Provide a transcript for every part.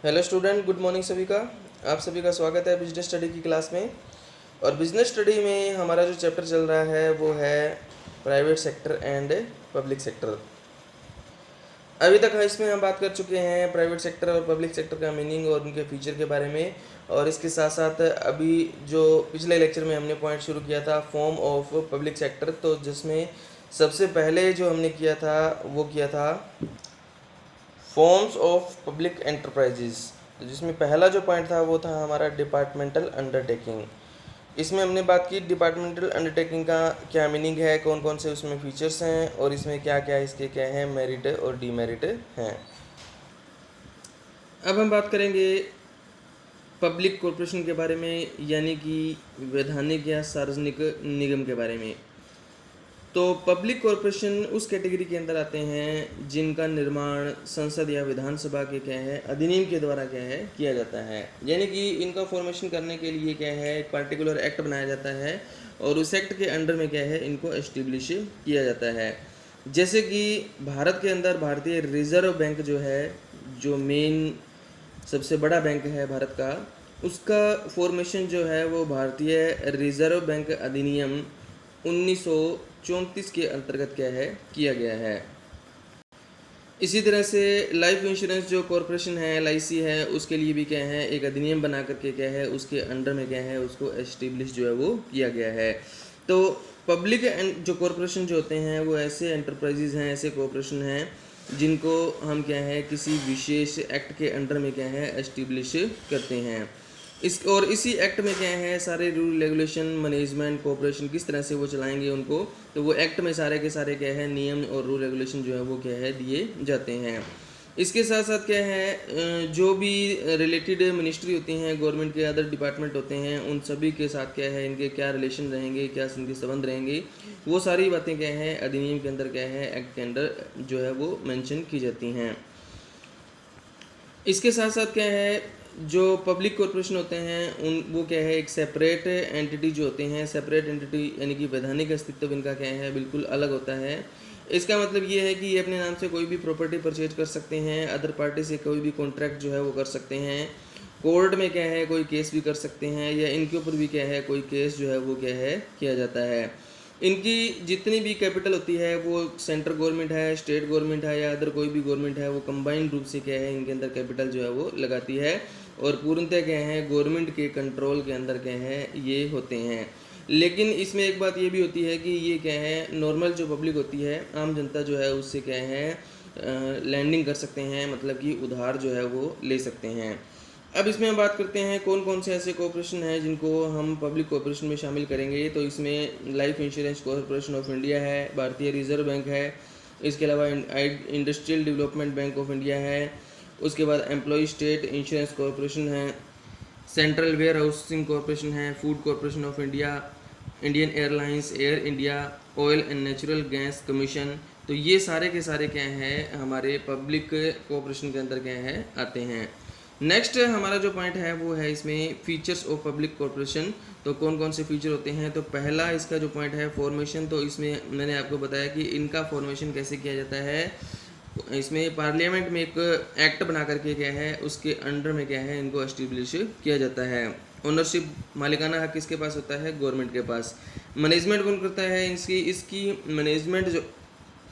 Hello student, good morning सभी का। आप सभी का स्वागत है बिजनेस स्टडी की क्लास में। और बिजनेस स्टडी में हमारा जो चैप्टर चल रहा है वो है private sector and public sector. अभी तक इसमें हम बात कर चुके हैं प्राइवेट सेक्टर और पब्लिक सेक्टर का मीनिंग और उनके फीचर के बारे में। और इसके साथ साथ अभी जो पिछले लेक्चर में हमने पॉइंट शुरू किया था फॉर्म ऑफ पब्लिक सेक्टर, तो जिसमें सबसे पहले जो हमने किया था वो किया था फॉर्म्स ऑफ पब्लिक एंटरप्राइजेज। तो जिसमें पहला जो पॉइंट था वो था हमारा डिपार्टमेंटल अंडरटेकिंग। इसमें हमने बात की डिपार्टमेंटल अंडरटेकिंग का क्या मीनिंग है, कौन कौन से उसमें फीचर्स हैं और इसमें क्या क्या इसके क्या हैं मेरिट और डीमेरिट हैं। अब हम बात करेंगे पब्लिक कॉरपोरेशन के बारे में, यानी कि वैधानिक या सार्वजनिक निगम के बारे में। तो पब्लिक कॉरपोरेशन उस कैटेगरी के अंदर आते हैं जिनका निर्माण संसद या विधानसभा के क्या है अधिनियम के द्वारा क्या है किया जाता है। यानी कि इनका फॉर्मेशन करने के लिए क्या है एक पार्टिकुलर एक्ट बनाया जाता है और उस एक्ट के अंडर में क्या है इनको एस्टेब्लिश किया जाता है। जैसे कि भारत के अंदर भारतीय रिजर्व बैंक जो है, जो मेन सबसे बड़ा बैंक है भारत का, उसका फॉर्मेशन जो है वो भारतीय रिजर्व बैंक अधिनियम 1934 के अंतर्गत क्या है किया गया है। इसी तरह से लाइफ इंश्योरेंस जो कॉरपोरेशन है LIC है, उसके लिए भी क्या है एक अधिनियम बना करके क्या है उसके अंडर में क्या है उसको एस्टेब्लिश जो है वो किया गया है। तो पब्लिक जो कॉरपोरेशन जो होते हैं वो ऐसे एंटरप्राइजेज हैं, ऐसे कॉरपोरेशन हैं जिनको हम क्या है किसी विशेष एक्ट के अंडर में क्या है एस्टेब्लिश करते हैं। इसी एक्ट में क्या है सारे रूल रेगुलेशन मैनेजमेंट कॉरपोरेशन किस तरह से वो चलाएंगे उनको, तो वो एक्ट में सारे के सारे क्या है नियम और रूल रेगुलेशन जो है वो क्या है दिए जाते हैं। इसके साथ साथ क्या है जो भी रिलेटेड मिनिस्ट्री होती हैं, गवर्नमेंट के अदर डिपार्टमेंट होते हैं, उन सभी के साथ क्या है इनके क्या रिलेशन रहेंगे, क्या इनके संबंध रहेंगे, वो सारी बातें क्या है अधिनियम के अंदर क्या है एक्ट के अंदर जो है वो मेंशन की जाती हैं। इसके साथ साथ क्या है जो पब्लिक कॉरपोरेशन होते हैं उन वो क्या है एक सेपरेट एंटिटी जो होते हैं, सेपरेट एंटिटी यानी कि वैधानिक अस्तित्व इनका क्या है बिल्कुल अलग होता है। इसका मतलब ये है कि ये अपने नाम से कोई भी प्रॉपर्टी परचेज कर सकते हैं, अदर पार्टी से कोई भी कॉन्ट्रैक्ट जो है वो कर सकते हैं, कोर्ट में क्या है कोई केस भी कर सकते हैं, या इनके ऊपर भी क्या है कोई केस जो है वो क्या है किया जाता है। इनकी जितनी भी कैपिटल होती है वो सेंट्रल गवर्नमेंट है, स्टेट गवर्नमेंट है या अदर कोई भी गवर्नमेंट है वो कंबाइंड रूप से क्या है इनके अंदर कैपिटल जो है वो लगाती है और पूर्णतः क्या है गवर्नमेंट के कंट्रोल के अंदर क्या है ये होते हैं। लेकिन इसमें एक बात ये भी होती है कि ये क्या है नॉर्मल जो पब्लिक होती है आम जनता जो है उससे क्या है लैंडिंग कर सकते हैं, मतलब कि उधार जो है वो ले सकते हैं। अब इसमें हम बात करते हैं कौन कौन से ऐसे कॉरपोरेशन हैं जिनको हम पब्लिक कॉरपोरेशन में शामिल करेंगे। तो इसमें life insurance corporation of India है, भारतीय रिजर्व बैंक है, इसके अलावा industrial development bank of India है, उसके बाद एम्प्लॉय स्टेट इंश्योरेंस कॉरपोरेशन है, सेंट्रल वेयर हाउसिंग कॉरपोरेशन है, food corporation of India, Indian airlines, air India, oil and natural gas commission. तो ये सारे के सारे क्या हैं हमारे पब्लिक कॉरपोरेशन के अंदर क्या है आते हैं। नेक्स्ट हमारा जो पॉइंट है वो है इसमें फीचर्स ऑफ पब्लिक कॉरपोरेशन। तो कौन कौन से फीचर होते हैं, तो पहला इसका जो पॉइंट है फॉर्मेशन। तो इसमें मैंने आपको बताया कि इनका फॉर्मेशन कैसे किया जाता है। इसमें पार्लियामेंट में एक एक्ट बना करके क्या है उसके अंडर में क्या है इनको एस्टेब्लिश किया जाता है। ओनरशिप मालिकाना हक किसके पास होता है, गवर्नमेंट के पास। मैनेजमेंट कौन करता है इसकी मैनेजमेंट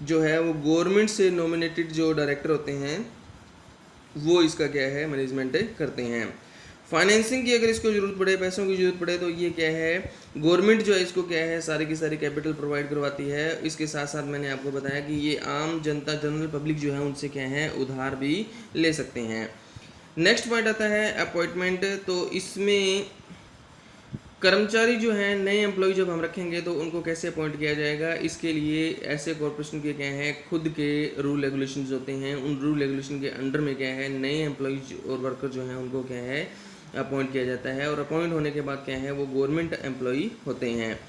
जो है वो गवर्नमेंट से नॉमिनेटेड जो डायरेक्टर होते हैं वो इसका क्या है मैनेजमेंट करते हैं। फाइनेंसिंग की अगर इसको ज़रूरत पड़े, पैसों की ज़रूरत पड़े, तो ये क्या है गवर्नमेंट जो है इसको क्या है सारी की सारी कैपिटल प्रोवाइड करवाती है। इसके साथ साथ मैंने आपको बताया कि ये आम जनता जनरल पब्लिक जो है उनसे क्या है उधार भी ले सकते हैं। नेक्स्ट पॉइंट आता है अपॉइंटमेंट। तो इसमें कर्मचारी जो हैं नए एम्प्लॉय जब हम रखेंगे तो उनको कैसे अपॉइंट किया जाएगा, इसके लिए ऐसे कॉरपोरेशन के क्या है खुद के रूल रेगुलेशंस होते हैं। उन रूल रेगुलेशन के अंडर में क्या है नए एम्प्लॉयज और वर्कर जो हैं उनको क्या है अपॉइंट किया जाता है और अपॉइंट होने के बाद क्या है वो गवर्नमेंट एम्प्लॉय होते हैं।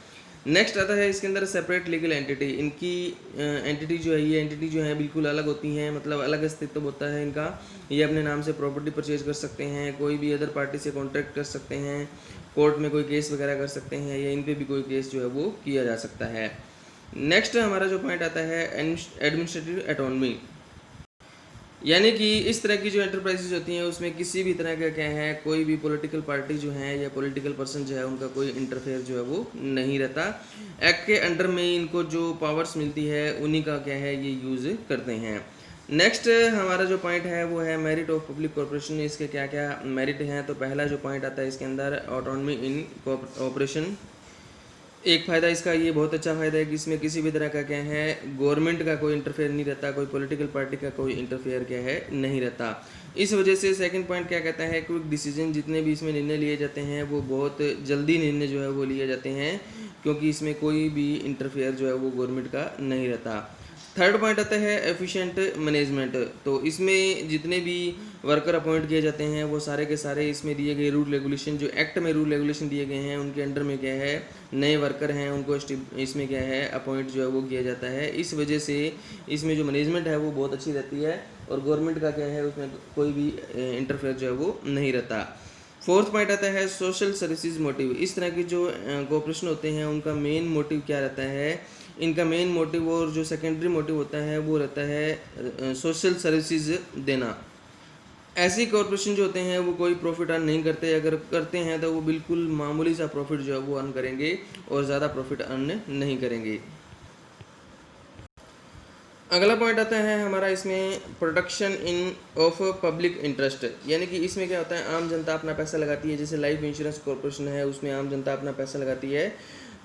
नेक्स्ट आता है इसके अंदर सेपरेट लीगल एंटिटी। इनकी एंटिटी जो है ये एंटिटी जो है बिल्कुल अलग होती हैं, मतलब अलग अस्तित्व होता है इनका। ये अपने नाम से प्रॉपर्टी परचेज कर सकते हैं, कोई भी अदर पार्टी से कॉन्ट्रैक्ट कर सकते हैं, कोर्ट में कोई केस वगैरह कर सकते हैं या इन पे भी कोई केस जो है वो किया जा सकता है। नेक्स्ट हमारा जो पॉइंट आता है एडमिनिस्ट्रेटिव ऑटोनॉमी। यानी कि इस तरह की जो एंटरप्राइजेज होती हैं उसमें किसी भी तरह का क्या है, कोई भी पॉलिटिकल पार्टी जो है या पॉलिटिकल पर्सन जो है उनका कोई इंटरफेयर जो है वो नहीं रहता। एक्ट के अंडर में इनको जो पावर्स मिलती है उन्हीं का क्या है ये यूज़ करते हैं। नेक्स्ट हमारा जो पॉइंट है वो है मेरिट ऑफ पब्लिक कॉर्पोरेशन। इसके क्या क्या मेरिट हैं, तो पहला जो पॉइंट आता है इसके अंदर ऑटोनॉमी इन ऑपरेशन। एक फ़ायदा इसका ये बहुत अच्छा फ़ायदा है कि इसमें किसी भी तरह का क्या है गवर्नमेंट का कोई इंटरफेयर नहीं रहता, कोई पॉलिटिकल पार्टी का कोई इंटरफेयर क्या है नहीं रहता। इस वजह से सेकंड पॉइंट क्या कहता है, क्विक डिसीजन, जितने भी इसमें निर्णय लिए जाते हैं वो बहुत जल्दी निर्णय जो है वो लिए जाते हैं, क्योंकि इसमें कोई भी इंटरफेयर जो है वो गवर्नमेंट का नहीं रहता। थर्ड पॉइंट आता है एफिशिएंट मैनेजमेंट। तो इसमें जितने भी वर्कर अपॉइंट किए जाते हैं वो सारे के सारे इसमें दिए गए रूल रेगुलेशन, जो एक्ट में रूल रेगुलेशन दिए गए हैं उनके अंडर में क्या है नए वर्कर हैं उनको इसमें क्या है अपॉइंट जो है वो किया जाता है। इस वजह से इसमें जो मैनेजमेंट है वो बहुत अच्छी रहती है और गवर्नमेंट का क्या है उसमें कोई भी इंटरफेयर जो है वो नहीं रहता। फोर्थ पॉइंट आता है सोशल सर्विसेज मोटिव। इस तरह की जो कॉर्पोरेशन होते हैं उनका मेन मोटिव क्या रहता है, इनका मेन मोटिव और जो सेकेंडरी मोटिव होता है वो रहता है सोशल सर्विसेज देना। ऐसी कॉर्पोरेशन जो होते हैं वो कोई प्रॉफिट अर्न नहीं करते, अगर करते हैं तो वो बिल्कुल मामूली सा प्रॉफिट जो है वो अर्न करेंगे और ज़्यादा प्रॉफिट अर्न नहीं करेंगे। अगला पॉइंट आता है हमारा इसमें protection in of public interest. यानी कि इसमें क्या होता है, आम जनता अपना पैसा लगाती है, जैसे लाइफ इंश्योरेंस कॉर्पोरेशन है उसमें आम जनता अपना पैसा लगाती है,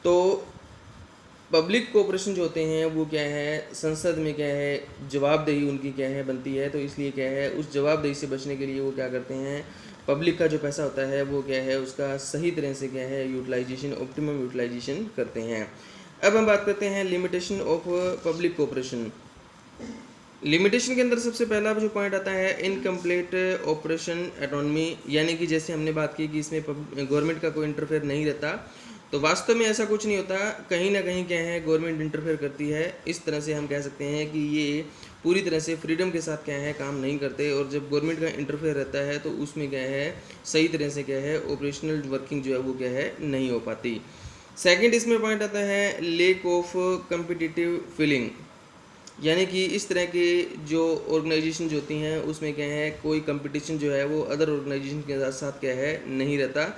तो पब्लिक कॉर्पोरेशन जो होते हैं वो क्या है संसद में क्या है जवाबदेही उनकी क्या है बनती है, तो इसलिए क्या है उस जवाबदेही से बचने के लिए वो क्या करते हैं, पब्लिक का जो पैसा होता है वो क्या है उसका सही तरह से क्या है यूटिलाइजेशन, ऑप्टिमम यूटिलाइजेशन करते हैं। अब हम बात करते हैं limitation of public corporation. Limitation के अंदर सबसे पहला जो पॉइंट आता है इनकम्प्लीट ऑपरेशन एटोनमी। यानी कि जैसे हमने बात की कि इसमें गवर्नमेंट का कोई इंटरफेयर नहीं रहता, तो वास्तव में ऐसा कुछ नहीं होता, कहीं ना कहीं क्या है गवर्नमेंट इंटरफेयर करती है। इस तरह से हम कह सकते हैं कि ये पूरी तरह से फ्रीडम के साथ क्या है काम नहीं करते, और जब गवर्नमेंट का इंटरफेयर रहता है तो उसमें क्या है सही तरह से क्या है ऑपरेशनल वर्किंग जो है वो क्या है नहीं हो पाती। सेकंड इसमें पॉइंट आता है लेक ऑफ कम्पिटिटिव फीलिंग। यानी कि इस तरह के जो ऑर्गेनाइजेशन जो होती हैं उसमें क्या है कोई कंपटीशन जो है वो अदर ऑर्गेनाइजेशन के साथ क्या है नहीं रहता।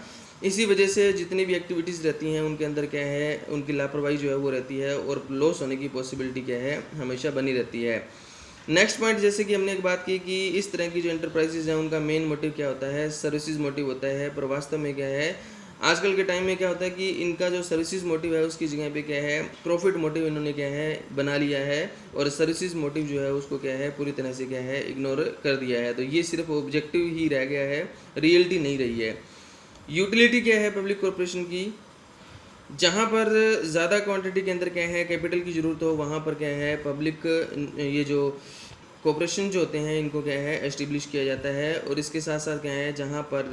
इसी वजह से जितनी भी एक्टिविटीज़ रहती हैं उनके अंदर क्या है उनकी लापरवाही जो है वो रहती है और लॉस होने की पॉसिबिलिटी क्या है हमेशा बनी रहती है। नेक्स्ट पॉइंट, जैसे कि हमने एक बात की कि इस तरह की जो एंटरप्राइजेज हैं उनका मेन मोटिव क्या होता है, सर्विसेज मोटिव होता है, पर वास्तव में क्या है आजकल के टाइम में क्या होता है कि इनका जो सर्विसेज मोटिव है उसकी जगह पे क्या है प्रॉफिट मोटिव इन्होंने क्या है बना लिया है, और सर्विसेज मोटिव जो है उसको क्या है पूरी तरह से क्या है इग्नोर कर दिया है। तो ये सिर्फ ऑब्जेक्टिव ही रह गया है, रियलिटी नहीं रही है। यूटिलिटी क्या है पब्लिक कॉर्पोरेशन की, जहाँ पर ज़्यादा क्वांटिटी के अंदर क्या है कैपिटल की ज़रूरत हो वहाँ पर क्या है पब्लिक ये जो कॉर्पोरेशन जो होते हैं इनको क्या है एस्टेब्लिश किया जाता है। और इसके साथ साथ क्या है जहाँ पर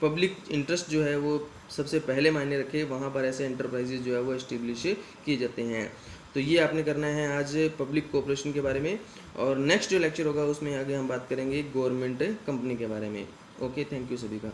पब्लिक इंटरेस्ट जो है वो सबसे पहले मायने रखे वहाँ पर ऐसे एंटरप्राइजेज जो है वो एस्टेब्लिश किए जाते हैं। तो ये आपने करना है आज पब्लिक कॉर्पोरेशन के बारे में, और नेक्स्ट जो लेक्चर होगा उसमें आगे हम बात करेंगे गवर्नमेंट कंपनी के बारे में। ओके, थैंक यू सभी का।